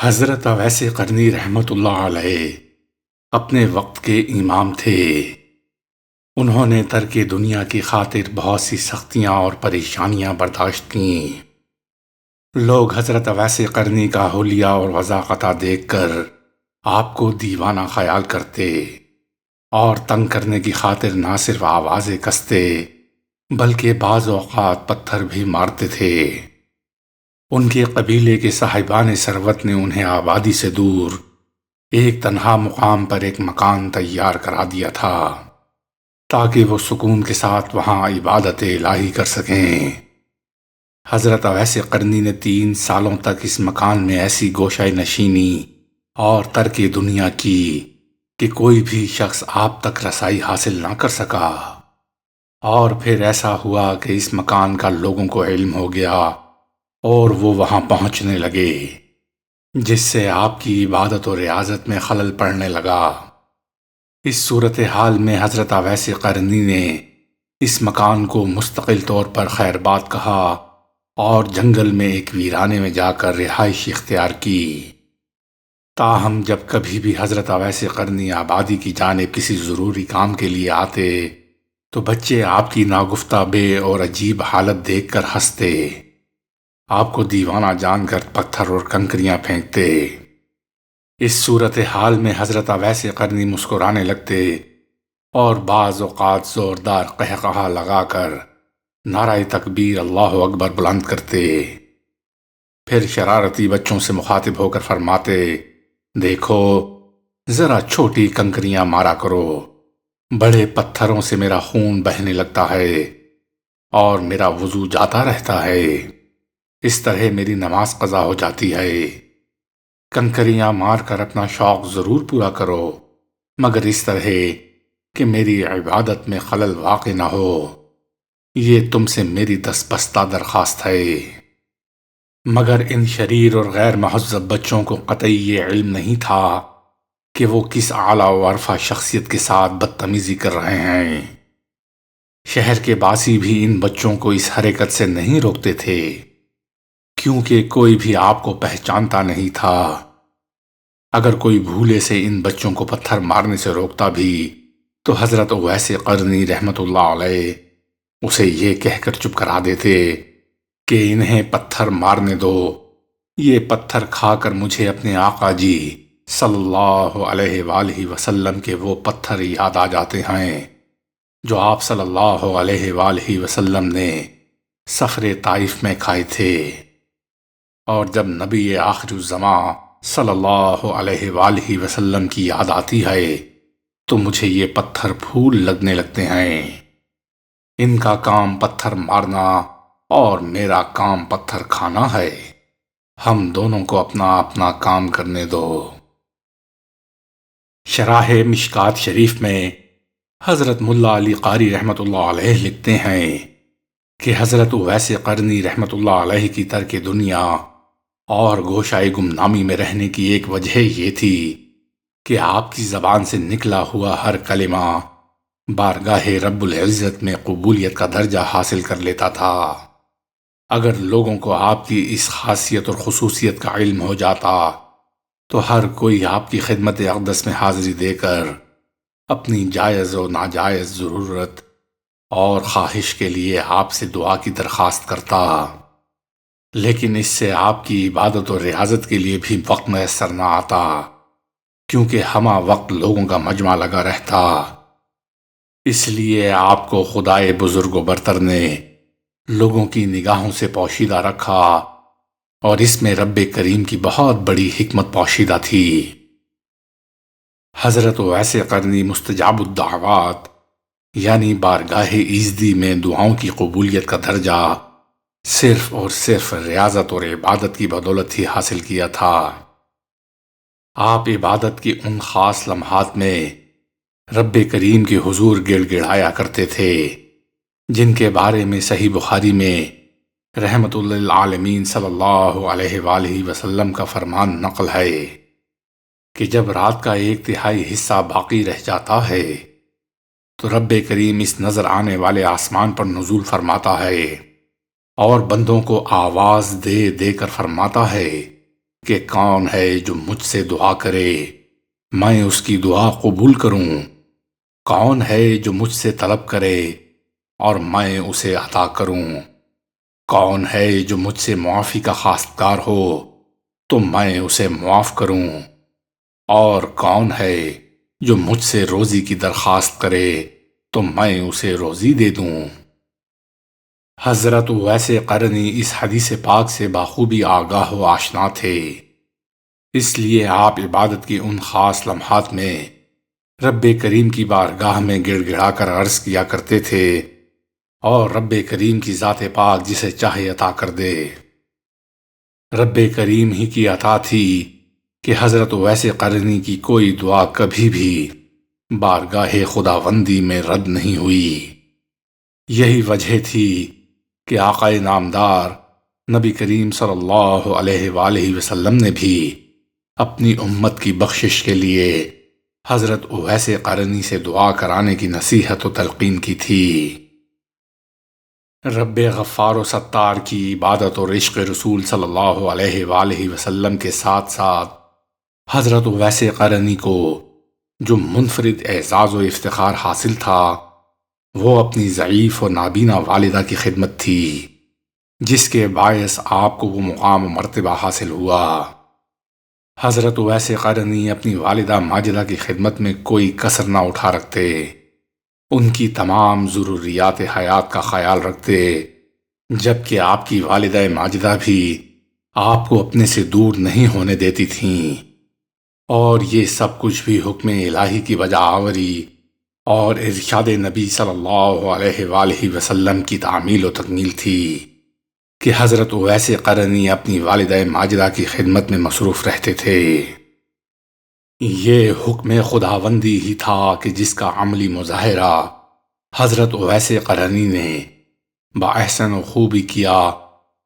حضرت اویس قرنی رحمۃ اللہ علیہ اپنے وقت کے امام تھے۔ انہوں نے ترک دنیا کی خاطر بہت سی سختیاں اور پریشانیاں برداشت کیں۔ لوگ حضرت اویس قرنی کا حلیہ اور وضاقتہ دیکھ کر آپ کو دیوانہ خیال کرتے اور تنگ کرنے کی خاطر نہ صرف آوازیں کستے بلکہ بعض اوقات پتھر بھی مارتے تھے۔ ان کے قبیلے کے صاحبان ثروت نے انہیں آبادی سے دور ایک تنہا مقام پر ایک مکان تیار کرا دیا تھا تاکہ وہ سکون کے ساتھ وہاں عبادت الہی کر سکیں۔ حضرت اویس قرنی نے 3 سالوں تک اس مکان میں ایسی گوشہ نشینی اور ترک دنیا کی کہ کوئی بھی شخص آپ تک رسائی حاصل نہ کر سکا، اور پھر ایسا ہوا کہ اس مکان کا لوگوں کو علم ہو گیا اور وہ وہاں پہنچنے لگے، جس سے آپ کی عبادت و ریاضت میں خلل پڑنے لگا۔ اس صورتحال میں حضرت اویس قرنی نے اس مکان کو مستقل طور پر خیرباد کہا اور جنگل میں ایک ویرانے میں جا کر رہائش اختیار کی۔ تاہم جب کبھی بھی حضرت اویس قرنی آبادی کی جانب کسی ضروری کام کے لیے آتے تو بچے آپ کی ناگفتہ بے اور عجیب حالت دیکھ کر ہنستے، آپ کو دیوانہ جان کر پتھر اور کنکریاں پھینکتے۔ اس صورتحال میں حضرت اویس قرنی مسکرانے لگتے اور بعض اوقات زوردار قہقہا لگا کر نعرہ تکبیر اللہ اکبر بلند کرتے، پھر شرارتی بچوں سے مخاطب ہو کر فرماتے، دیکھو ذرا چھوٹی کنکریاں مارا کرو، بڑے پتھروں سے میرا خون بہنے لگتا ہے اور میرا وضو جاتا رہتا ہے، اس طرح میری نماز قضا ہو جاتی ہے۔ کنکریاں مار کر اپنا شوق ضرور پورا کرو، مگر اس طرح کہ میری عبادت میں خلل واقع نہ ہو، یہ تم سے میری دستبستہ درخواست ہے۔ مگر ان شریر اور غیر مہذب بچوں کو قطعی یہ علم نہیں تھا کہ وہ کس اعلیٰ و عرفہ شخصیت کے ساتھ بدتمیزی کر رہے ہیں۔ شہر کے باسی بھی ان بچوں کو اس حرکت سے نہیں روکتے تھے، کیونکہ کوئی بھی آپ کو پہچانتا نہیں تھا۔ اگر کوئی بھولے سے ان بچوں کو پتھر مارنے سے روکتا بھی تو حضرت اویس قرنی رحمۃ اللہ علیہ اسے یہ کہہ کر چپ کرا دیتے کہ انہیں پتھر مارنے دو، یہ پتھر کھا کر مجھے اپنے آقا جی صلی اللہ علیہ وآلہ وسلم کے وہ پتھر یاد آ جاتے ہیں جو آپ صلی اللہ علیہ وآلہ وسلم نے سفر طائف میں کھائے تھے، اور جب نبی آخر الزماں صلی اللہ علیہ وآلہ وسلم کی یاد آتی ہے تو مجھے یہ پتھر پھول لگنے لگتے ہیں۔ ان کا کام پتھر مارنا اور میرا کام پتھر کھانا ہے، ہم دونوں کو اپنا اپنا کام کرنے دو۔ شرح مشکات شریف میں حضرت ملا علی قاری رحمۃ اللہ علیہ لکھتے ہیں کہ حضرت اویس قرنی رحمۃ اللہ علیہ کی ترک دنیا اور گوشۂ گمنامی میں رہنے کی ایک وجہ یہ تھی کہ آپ کی زبان سے نکلا ہوا ہر کلمہ بارگاہ رب العزت میں قبولیت کا درجہ حاصل کر لیتا تھا۔ اگر لوگوں کو آپ کی اس خاصیت اور خصوصیت کا علم ہو جاتا تو ہر کوئی آپ کی خدمت اقدس میں حاضری دے کر اپنی جائز و ناجائز ضرورت اور خواہش کے لیے آپ سے دعا کی درخواست کرتا، لیکن اس سے آپ کی عبادت و ریاضت کے لیے بھی وقت میسر نہ آتا، کیونکہ ہمہ وقت لوگوں کا مجمع لگا رہتا۔ اس لیے آپ کو خدائے بزرگ و برتر نے لوگوں کی نگاہوں سے پوشیدہ رکھا، اور اس میں رب کریم کی بہت بڑی حکمت پوشیدہ تھی۔ حضرت اویس قرنی مستجاب الدعوات یعنی بارگاہ ایزدی میں دعاؤں کی قبولیت کا درجہ صرف اور صرف ریاضت اور عبادت کی بدولت ہی حاصل کیا تھا۔ آپ عبادت کی ان خاص لمحات میں رب کریم کے حضور گڑ گڑایا کرتے تھے جن کے بارے میں صحیح بخاری میں رحمت للعالمین صلی اللہ علیہ وآلہ وسلم کا فرمان نقل ہے کہ جب رات کا 1/3 حصہ باقی رہ جاتا ہے تو رب کریم اس نظر آنے والے آسمان پر نزول فرماتا ہے اور بندوں کو آواز دے دے کر فرماتا ہے کہ کون ہے جو مجھ سے دعا کرے میں اس کی دعا قبول کروں، کون ہے جو مجھ سے طلب کرے اور میں اسے عطا کروں، کون ہے جو مجھ سے معافی کا خواستگار ہو تو میں اسے معاف کروں، اور کون ہے جو مجھ سے روزی کی درخواست کرے تو میں اسے روزی دے دوں۔ حضرت اویس قرنی اس حدیث پاک سے بخوبی آگاہ و آشنا تھے، اس لیے آپ عبادت کے ان خاص لمحات میں رب کریم کی بارگاہ میں گڑ گڑا کر عرض کیا کرتے تھے، اور رب کریم کی ذات پاک جسے چاہے عطا کر دے۔ رب کریم ہی کی عطا تھی کہ حضرت اویس قرنی کی کوئی دعا کبھی بھی بارگاہ خداوندی میں رد نہیں ہوئی۔ یہی وجہ تھی کہ آقا نامدار نبی کریم صلی اللہ علیہ وآلہ وسلم نے بھی اپنی امت کی بخشش کے لیے حضرت اویس قرنی سے دعا کرانے کی نصیحت و تلقین کی تھی۔ رب غفار و ستار کی عبادت اور عشق رسول صلی اللہ علیہ وآلہ وسلم کے ساتھ ساتھ حضرت اویس قرنی کو جو منفرد اعزاز و افتخار حاصل تھا وہ اپنی ضعیف و نابینا والدہ کی خدمت تھی، جس کے باعث آپ کو وہ مقام و مرتبہ حاصل ہوا۔ حضرت اویس قرنی اپنی والدہ ماجدہ کی خدمت میں کوئی کسر نہ اٹھا رکھتے، ان کی تمام ضروریات حیات کا خیال رکھتے، جبکہ آپ کی والدہ ماجدہ بھی آپ کو اپنے سے دور نہیں ہونے دیتی تھیں، اور یہ سب کچھ بھی حکم الہی کی وجہ آوری اور ارشاد نبی صلی اللہ علیہ وآلہ وسلم کی تعمیل و تکمیل تھی کہ حضرت اویس قرنی اپنی والدہ ماجدہ کی خدمت میں مصروف رہتے تھے۔ یہ حکم خداوندی ہی تھا کہ جس کا عملی مظاہرہ حضرت اویس قرنی نے باحسن و خوبی کیا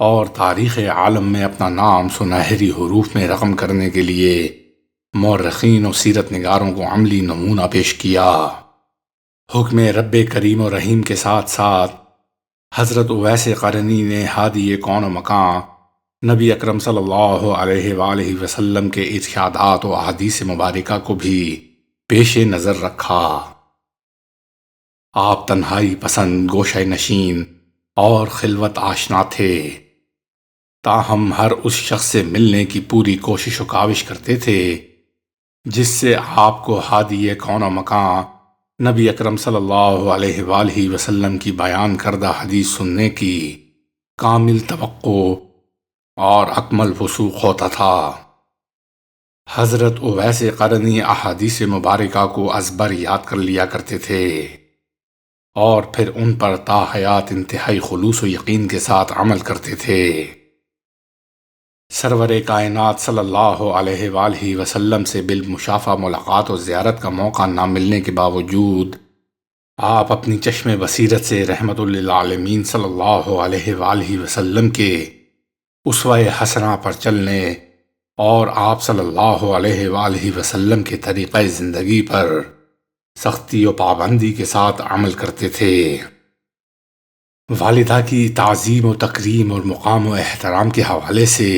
اور تاریخ عالم میں اپنا نام سنہری حروف میں رقم کرنے کے لیے مورخین و سیرت نگاروں کو عملی نمونہ پیش کیا۔ حکم رب کریم و رحیم کے ساتھ ساتھ حضرت اویس قرنی نے ہادی کون و مکان نبی اکرم صلی اللہ علیہ وآلہ وسلم کے ارشادات و احادیث مبارکہ کو بھی پیش نظر رکھا۔ آپ تنہائی پسند، گوشہ نشین اور خلوت آشنا تھے، تاہم ہر اس شخص سے ملنے کی پوری کوشش و کاوش کرتے تھے جس سے آپ کو ہادی کون و مکان نبی اکرم صلی اللہ علیہ وآلہ وسلم کی بیان کردہ حدیث سننے کی کامل توقع اور اکمل وثوق ہوتا تھا۔ حضرت اویس قرنی احادیث مبارکہ کو ازبر یاد کر لیا کرتے تھے اور پھر ان پر تا حیات انتہائی خلوص و یقین کے ساتھ عمل کرتے تھے۔ سرور کائنات صلی اللہ علیہ وآلہ وسلم سے بالمشافہ ملاقات و زیارت کا موقع نہ ملنے کے باوجود آپ اپنی چشم بصیرت سے رحمت للعالمین صلی اللہ علیہ وآلہ وسلم کے اسوہ حسنہ پر چلنے اور آپ صلی اللہ علیہ وآلہ وسلم کے طریقہ زندگی پر سختی و پابندی کے ساتھ عمل کرتے تھے۔ والدہ کی تعظیم و تکریم اور مقام و احترام کے حوالے سے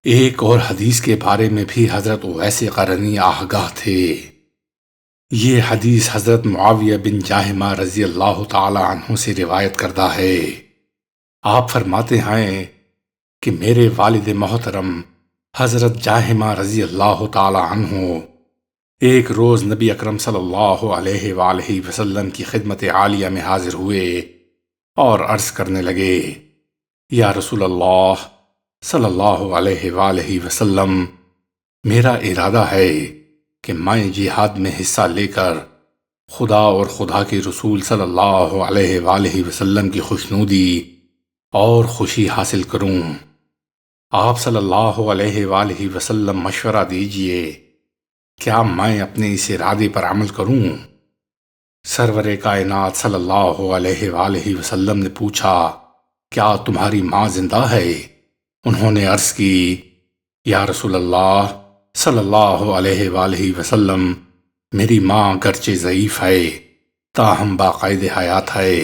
ایک اور حدیث کے بارے میں بھی حضرت اویس قرنی آگاہ تھے۔ یہ حدیث حضرت معاویہ بن جاہمہ رضی اللہ تعالی عنہ سے روایت کردہ ہے۔ آپ فرماتے ہیں کہ میرے والد محترم حضرت جاہمہ رضی اللہ تعالی عنہ ایک روز نبی اکرم صلی اللہ علیہ وآلہ وسلم کی خدمت عالیہ میں حاضر ہوئے اور عرض کرنے لگے، یا رسول اللہ صلی اللہ علیہ وآلہ وسلم، میرا ارادہ ہے کہ میں جہاد میں حصہ لے کر خدا اور خدا کے رسول صلی اللہ علیہ وآلہ وسلم کی خوشنودی اور خوشی حاصل کروں۔ آپ صلی اللہ علیہ وآلہ وسلم مشورہ دیجئے، کیا میں اپنے اس ارادے پر عمل کروں؟ سرور کائنات صلی اللہ علیہ وآلہ وسلم نے پوچھا، کیا تمہاری ماں زندہ ہے؟ انہوں نے عرض کی، یا رسول اللہ صلی اللہ علیہ وآلہ وسلم، میری ماں گرچہ ضعیف ہے تاہم باقاعد حیات ہے۔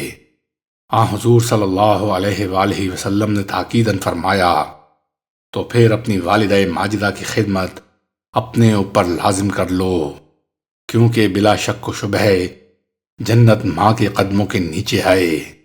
حضور صلی اللہ علیہ وآلہ وسلم نے تاکیداً فرمایا، تو پھر اپنی والدہ ماجدہ کی خدمت اپنے اوپر لازم کر لو، کیونکہ بلا شک و شبہ جنت ماں کے قدموں کے نیچے ہے۔